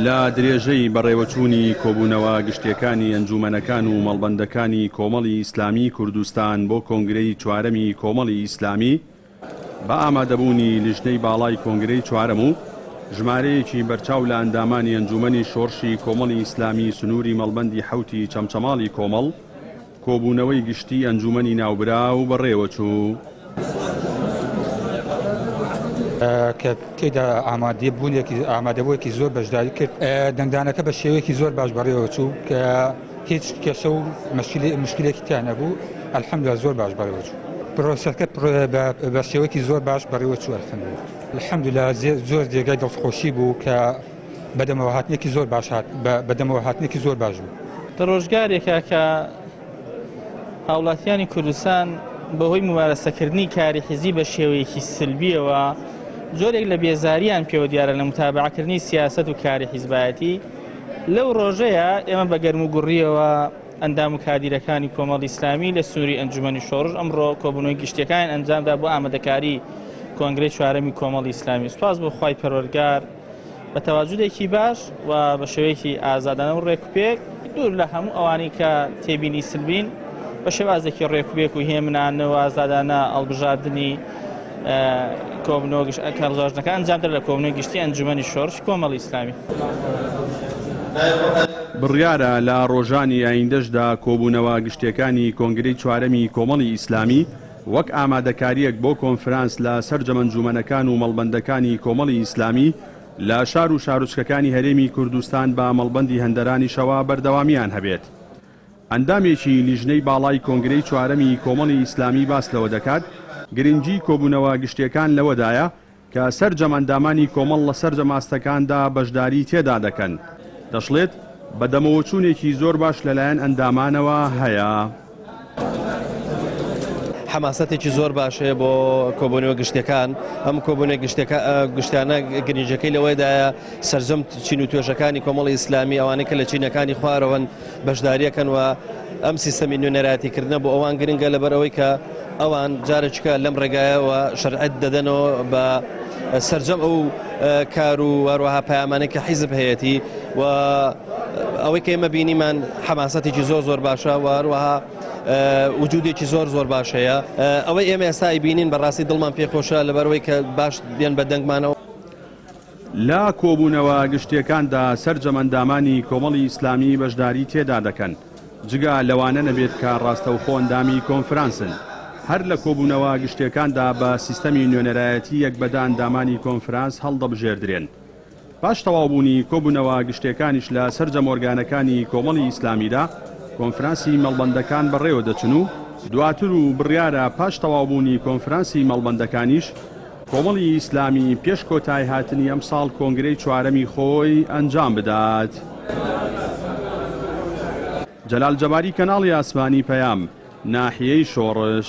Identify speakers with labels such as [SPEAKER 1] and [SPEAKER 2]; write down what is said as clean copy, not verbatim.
[SPEAKER 1] لا درێژەی بەڕێوەچوونی کۆبوونەوە گشتیەکانی ئەنجومەنەکان و مەڵبەندەکانی کۆمەڵی ئیسلامی کوردستان بۆ کۆنگرەی چوارەمی کۆمەڵی ئیسلامی بە ئامادەبوونی لیژنەی باڵای کۆنگرەی چوارەم و ژمارەیەکی بەرچاو لە ئەندامانی ئەنجومەنی شۆڕشی کۆمەڵی ئیسلامی سنووری مەڵبەندی حوتی چەمچەماڵی کۆمەڵ کۆبوونەوەی گشتی ئەنجومەنی ناوبرا و بەڕێوەچوو
[SPEAKER 2] کە تێدا ئامادەبوویەکی زۆر بەشداری کرد دەنگدانەکە بە شێوەیەکی زۆر باش بەڕێوە چوو کە هیچ کێشە و مشکلێکی تیان نەبوو ئەلحەمدولیلا زۆر باش بەڕێوە چوو پرۆسەکە بە شێوەیەکی زۆر باش بەڕێوە چوو ئەلحەمدولیلا زۆر جێگای دڵخۆشی بوو کە بەدەمەوە هاتنێکی زۆر باش بوو
[SPEAKER 3] ڕۆژگارێکە کە هاوڵاتیانی کوردستان بەهۆی ممارەسەکردنی کاری حیزبی بە شێوەیەکی سلبیەوە جۆرێک لە بێزاریان پێوە دیارە لە متابعکردنی سیاسەت و کاری حیزبایەتی لەو ڕۆژەیە ئێمە بە گەرم و گوڕیەوە ئەندام و کادیرەکانی کۆمەڵی ئیسلامی لە سنووری ئەنجومەنی شۆڕش ئەمڕۆ کۆبوونەوەی گشتیەکان ئەنجامدا بۆ ئامادەکاری کۆنگرەی چوارەمی کۆمەڵی ئیسلامی. سوپاس بۆ خوای پەروەردگار بە تەواجودێکی باش و بە شێوەیەکی ئازادانە و ڕێکوپێک دوور لە هەموو ئەوانەی کە تێبینی سلبین بە شێوازێکی ڕێکوپێک و هێمنانەوە ئازادانە ئەڵبژاردننی کۆبنەوەگەشتەکان ئەنجامدرا لە کۆبنەوەی گشتی ئەنجومەنی شۆڕش کۆمەڵی ئیسلامی.
[SPEAKER 1] بڕیارە لە ڕۆژانی ئایندەشدا کۆبوونەوە گشتیەکانی کۆنگرەی چوارەمی کۆمەڵی ئیسلامی وەک ئامادەکاریەک بۆ کۆنفرانس لە سەرجەم ئەنجومەنەکان و مەڵبەندەکانی کۆمەڵی ئیسلامی لە شار و شارۆچکەکانی هەرێمی کوردستان بە مەڵبەندی هەندەرانیشەوە بەردەوامیان هەبێت. ئەندامێکی لیژنەی باڵای کۆنگرەی چوارەمی کۆمەڵی ئیسلامی باس لەوە دەکات گرنگی کۆبوونەوە گشتیەکان لەوەدایە کە سەرجەم ئەندامانی کۆمەڵ لە سەرجەم ئاستەکاندا بەشداری تێدا دەکەن. دەشڵێت بەدەمەوەچوونێکی زۆر باش لەلایەن ئەندامانەوە هەیە.
[SPEAKER 4] حماسەتێکی زۆر باشەیە بۆ کۆبوونەوە گشتەکان ئەم کۆبوونە گشتانە گرنجەکەی لەوەیدایە سەرجەم چین و توێژەکانی کۆمەڵی ئیسلامی ئەوانەی کە لە چینەکانی خوارەوەن بەشداریەکەن و ئەم سیستەمی نوێنەراتیکردنە بۆ ئەوان گرنگە لەبەرەوەی کە ئەوان جارێککە لەم ڕێگایەوە شەرعەت دەدەنەوە بە سەرجەم ئەو کار و هەروەها پەیامانێک کە حیزب هەیەتی و ئەوەی کە ئێمە بینیمان حماسەتێکی زۆر باشە و هەروەها وجودێکی زۆر باشەیە ئەوەی ئێمە ئێستا بینین بەڕاستی دڵمان پێخۆشە لەبەرەوەی کە باش بێن بە دەنگمانەوە.
[SPEAKER 1] لا کۆبوونەوە گشتیەکاندا سەرجەم ئەندامانی کۆمەڵی ئیسلامی بەشداری تێدا دەکەن جگا لەوانە نەبێت کە ڕاستەوخۆ ئەندامی کۆنفرانسن هەر لە کۆبوونەوە گشتیەکاندا بە سیستەمی نوێنەرایەتی یەکبەدە ئەندامانی کۆنفرانس هەڵدەبژێردرێن. پاش تەواوبوونی کۆبوونەوە گشتیەکانیش لە سەرجەم ئۆرگانەکانی کۆمەڵی ئیسلامیدا کۆنفرانسی مەڵبەندەکان بەڕێوە دەچن و دواتر و بڕیارە پاش تەواوبوونی کۆنفرانسی مەڵبەندەکانیش کۆمەڵی ئیسلامی پێش کۆتای هاتنی ئەم ساڵ کۆنگرەی چوارەمی خۆی ئەنجام بدات. جەلال جەباری کەناڵی ئاسمانی پەیام ناحیەی شۆڕش.